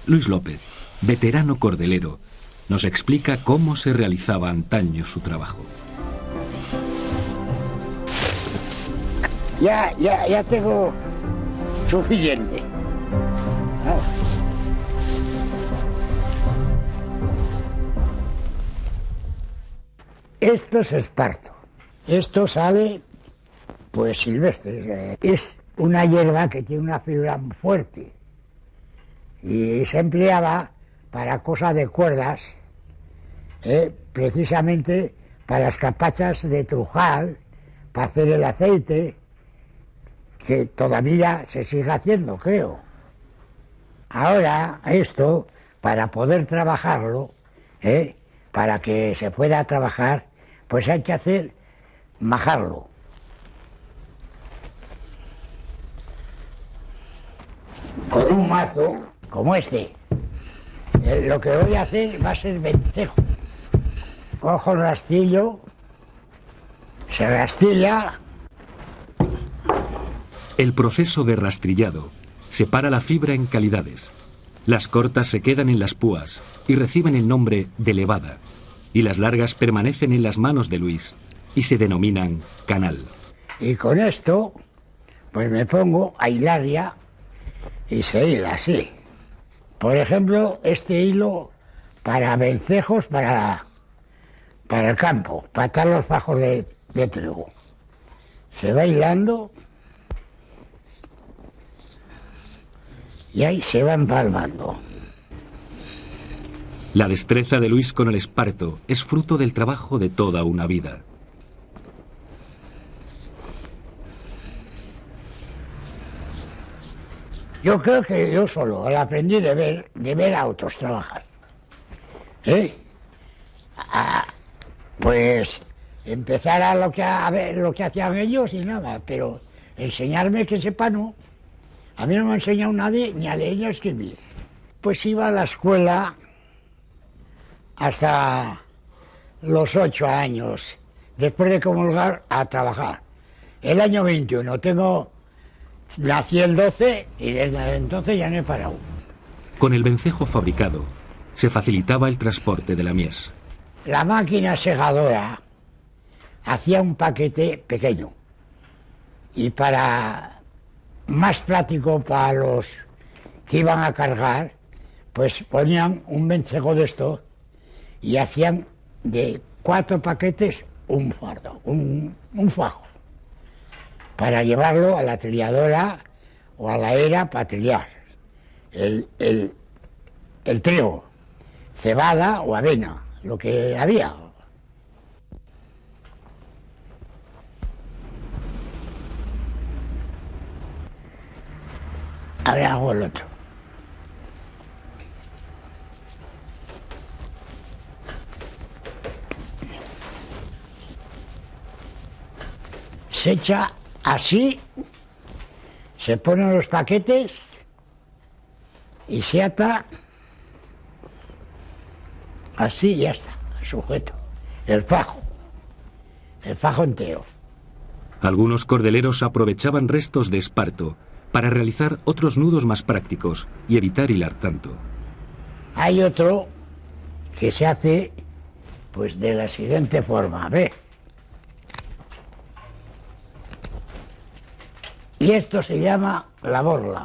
Luis López, veterano cordelero, nos explica cómo se realizaba antaño su trabajo. Ya tengo suficiente. Esto es esparto. Esto sale, pues, silvestre. Es una hierba que tiene una fibra fuerte y se empleaba para cosas de cuerdas, precisamente para las capachas de trujal, para hacer el aceite, que todavía se sigue haciendo, creo. Ahora esto, para poder trabajarlo, para que se pueda trabajar, pues hay que majarlo. Con un mazo como este. Lo que voy a hacer va a ser vencejo. Cojo el rastrillo, se rastilla. El proceso de rastrillado separa la fibra en calidades. Las cortas se quedan en las púas y reciben el nombre de levada, y las largas permanecen en las manos de Luis y se denominan canal. Y con esto, pues me pongo a hilar ya y se hila así. Por ejemplo, este hilo para vencejos, para el campo, para atar los fajos de trigo. Se va hilando y ahí se va empalmando. La destreza de Luis con el esparto es fruto del trabajo de toda una vida. Yo creo que yo solo lo aprendí de ver a otros trabajar. Pues empezar a ver lo que hacían ellos y nada, pero enseñarme que sepa no. A mí no me ha enseñado nadie ni a leer ni a escribir. Pues iba a la escuela hasta los 8 años, después de comulgar, a trabajar. El año 21, nací el 12 y desde entonces ya no he parado. Con el vencejo fabricado, se facilitaba el transporte de la mies. La máquina segadora hacía un paquete pequeño y para más práctico para los que iban a cargar, pues ponían un vencejo de estos y hacían de 4 paquetes un fardo, un fajo, para llevarlo a la trilladora o a la era para trillar el trigo, cebada o avena, lo que había. Ahora hago el otro. Se echa así, se ponen los paquetes y se ata así y ya está, sujeto. El fajo entero. Algunos cordeleros aprovechaban restos de esparto para realizar otros nudos más prácticos y evitar hilar tanto. Hay otro que se hace pues de la siguiente forma, ¿ve? Y esto se llama la borla.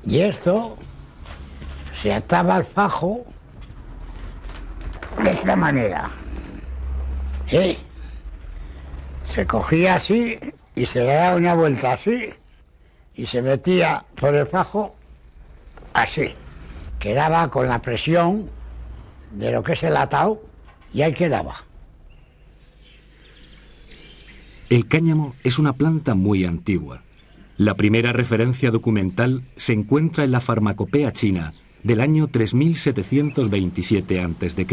Y esto se ataba al fajo de esta manera. Se cogía así y se le daba una vuelta así y se metía por el fajo así. Quedaba con la presión de lo que es el atado y ahí quedaba. El cáñamo es una planta muy antigua. La primera referencia documental se encuentra en la Farmacopea china del año 3727 a.C.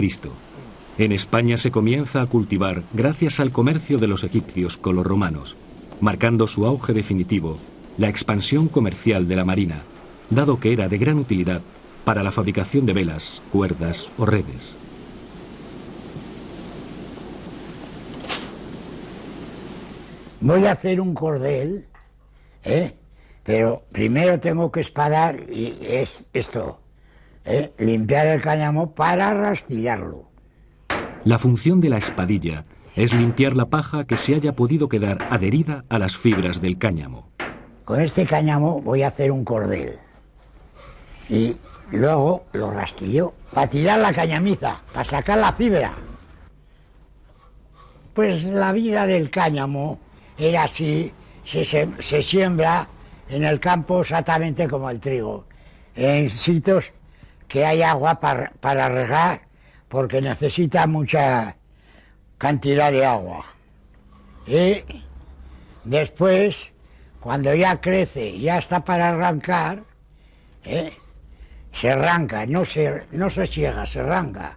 En España se comienza a cultivar gracias al comercio de los egipcios con los romanos, marcando su auge definitivo, la expansión comercial de la marina, dado que era de gran utilidad para la fabricación de velas, cuerdas o redes. Voy a hacer un cordel, Pero primero tengo que espadar y es esto, limpiar el cáñamo para rastillarlo. La función de la espadilla es limpiar la paja que se haya podido quedar adherida a las fibras del cáñamo. Con este cáñamo voy a hacer un cordel y luego lo rastillo para tirar la cañamiza, para sacar la fibra. Pues la vida del cáñamo era así, se siembra en el campo exactamente como el trigo, en sitios que hay agua para regar, porque necesita mucha cantidad de agua. Y después, cuando ya crece, ya está para arrancar, se arranca, no se siega, se arranca.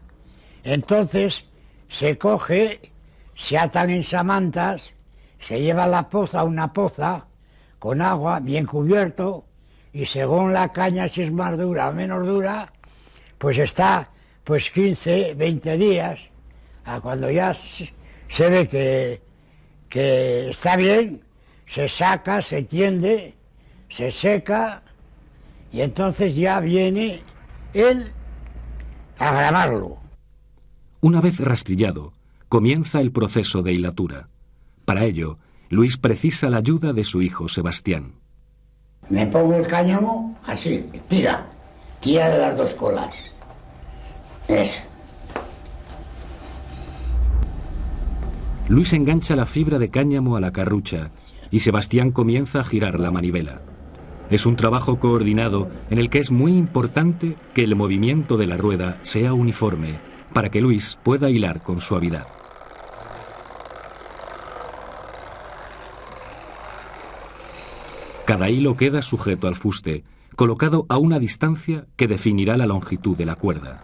Entonces se coge, se atan en samantas, se lleva a la poza, a una poza, con agua, bien cubierto, y según la caña, si es más dura o menos dura, pues está 15, 20 días, a cuando ya se ve que está bien, se saca, se tiende, se seca, y entonces ya viene él a gramarlo. Una vez rastrillado, comienza el proceso de hilatura. Para ello, Luis precisa la ayuda de su hijo Sebastián. Me pongo el cáñamo así, tira de las dos colas. Eso. Luis engancha la fibra de cáñamo a la carrucha y Sebastián comienza a girar la manivela. Es un trabajo coordinado en el que es muy importante que el movimiento de la rueda sea uniforme para que Luis pueda hilar con suavidad. Cada hilo queda sujeto al fuste, colocado a una distancia que definirá la longitud de la cuerda.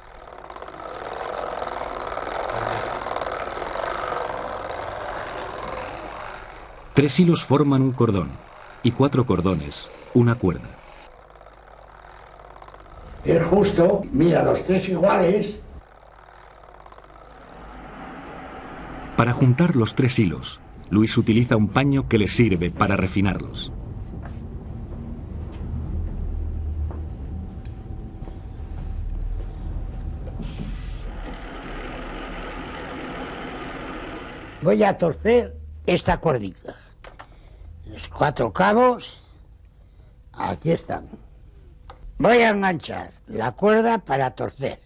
Tres hilos forman un cordón y 4 cordones una cuerda. Es justo, mira, los 3 iguales. Para juntar los 3 hilos, Luis utiliza un paño que le sirve para refinarlos. Voy a torcer esta cuerdita. Los 4 cabos, aquí están. Voy a enganchar la cuerda para torcer.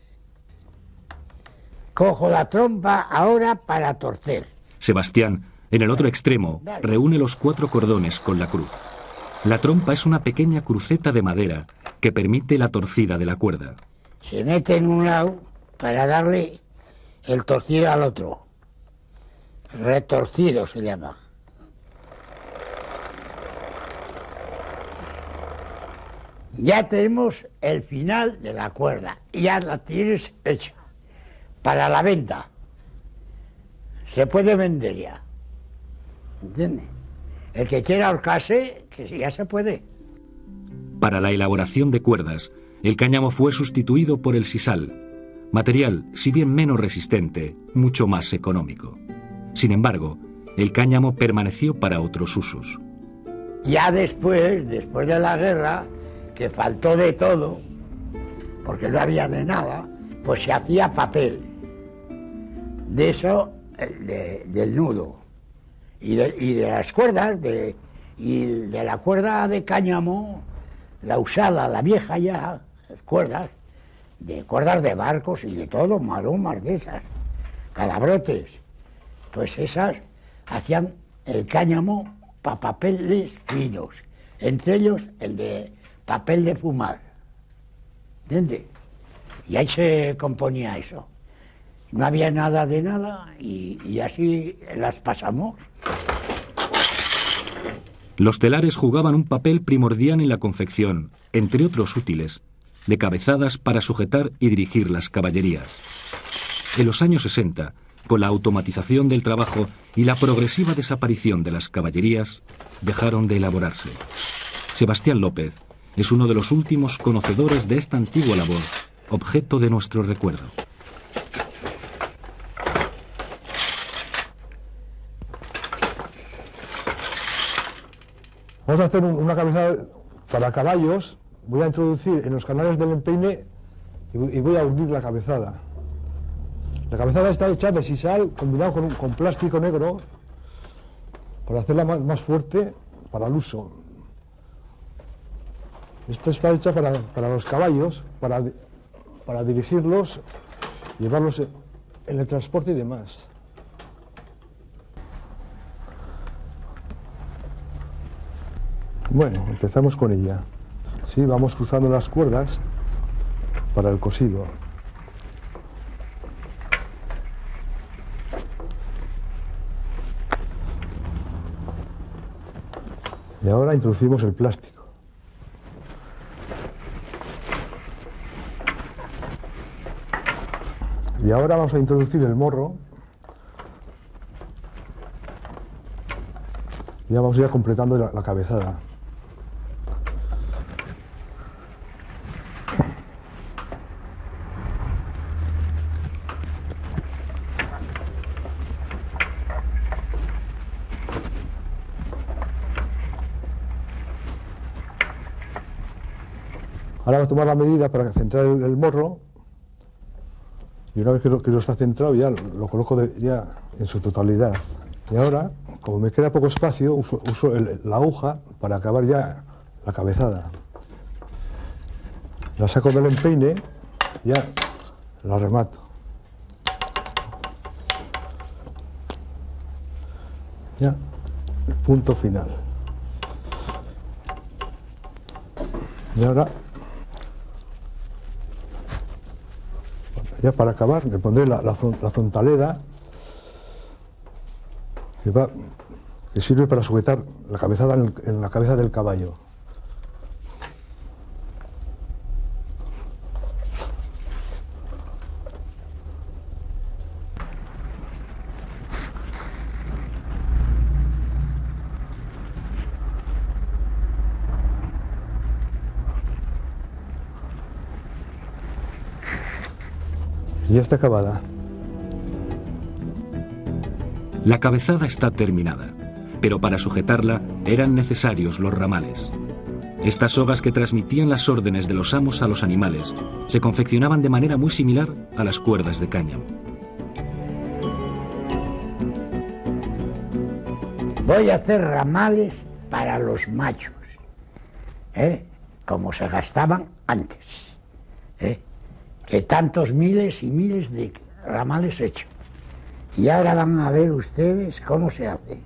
Cojo la trompa ahora para torcer. Sebastián, en el otro extremo, reúne los 4 cordones con la cruz. La trompa es una pequeña cruceta de madera que permite la torcida de la cuerda. Se mete en un lado para darle el torcido al otro. Retorcido se llama. Ya tenemos el final de la cuerda. Ya la tienes hecha para la venta. Se puede vender ya. ¿Entiendes? El que quiera ahorcarse, que ya se puede. Para la elaboración de cuerdas, el cáñamo fue sustituido por el sisal, material, si bien menos resistente, mucho más económico. Sin embargo, el cáñamo permaneció para otros usos. Ya después de la guerra, que faltó de todo, porque no había de nada, pues se hacía papel. De eso, del nudo. Y de las cuerdas, y de la cuerda de cáñamo, la usada, la vieja ya, cuerdas de barcos y de todo, maromas de esas, calabrotes. Pues esas hacían el cáñamo para papeles finos, entre ellos el de papel de fumar, ¿entiendes? Y ahí se componía eso. No había nada de nada y así las pasamos. Los telares jugaban un papel primordial en la confección, entre otros útiles, de cabezadas para sujetar y dirigir las caballerías. En los años 60, con la automatización del trabajo y la progresiva desaparición de las caballerías, dejaron de elaborarse. Sebastián López es uno de los últimos conocedores de esta antigua labor, objeto de nuestro recuerdo. Vamos a hacer una cabezada Para caballos voy a introducir en los canales del empeine y voy a hundir la cabezada. La cabezada está hecha de sisal combinado con plástico negro para hacerla más fuerte para el uso. Esto está hecha para los caballos, para dirigirlos, llevarlos en el transporte y demás. Bueno, empezamos con ella. Sí, vamos cruzando las cuerdas para el cosido. Y ahora introducimos el plástico. Y ahora vamos a introducir el morro. Y ya vamos a ir completando la cabezada. Ahora vamos a tomar la medida para centrar el morro y una vez que lo está centrado ya lo coloco ya en su totalidad. Y ahora, como me queda poco espacio, uso la aguja para acabar ya la cabezada. La saco del empeine y ya la remato. Ya, el punto final. Y ahora, ya para acabar, le pondré la frontalera que sirve para sujetar la cabezada en la cabeza del caballo. Y ya está acabada. La cabezada está terminada, pero para sujetarla eran necesarios los ramales. Estas sogas que transmitían las órdenes de los amos a los animales se confeccionaban de manera muy similar a las cuerdas de cáñamo. Voy a hacer ramales para los machos, como se gastaban antes, que tantos miles y miles de ramales he hecho. Y ahora van a ver ustedes cómo se hace.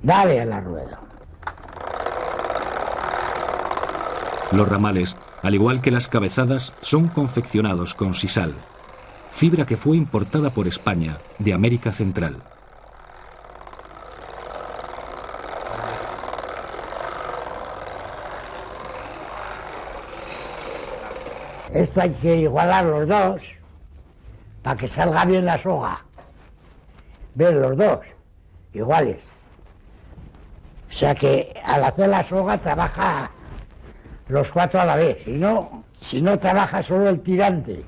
Dale a la rueda. Los ramales, al igual que las cabezadas, son confeccionados con sisal, fibra que fue importada por España de América Central. Esto hay que igualar los dos para que salga bien la soga. ¿Ven? Los dos iguales. O sea que al hacer la soga trabaja los cuatro a la vez. Si no trabaja solo el tirante.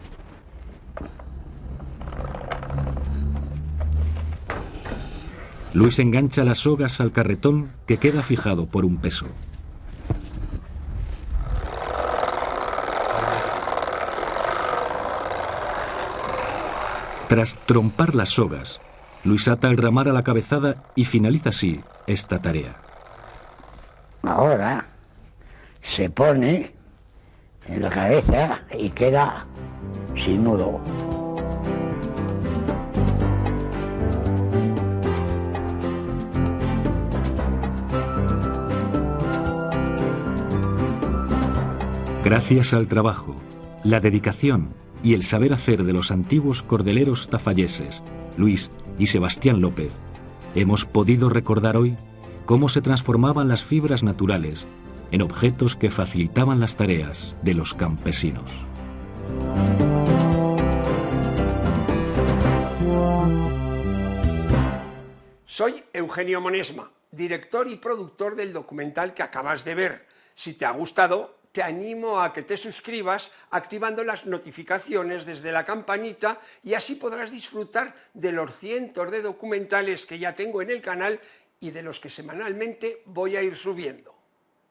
Luis engancha las sogas al carretón que queda fijado por un peso. Tras trompar las sogas, Luis ata el ramal a la cabezada y finaliza así esta tarea. Ahora se pone en la cabeza y queda sin nudo. Gracias al trabajo, la dedicación y el saber hacer de los antiguos cordeleros tafalleses, Luis y Sebastián López, hemos podido recordar hoy cómo se transformaban las fibras naturales en objetos que facilitaban las tareas de los campesinos. Soy Eugenio Monesma, director y productor del documental que acabas de ver. Si te ha gustado, te animo a que te suscribas activando las notificaciones desde la campanita y así podrás disfrutar de los cientos de documentales que ya tengo en el canal y de los que semanalmente voy a ir subiendo.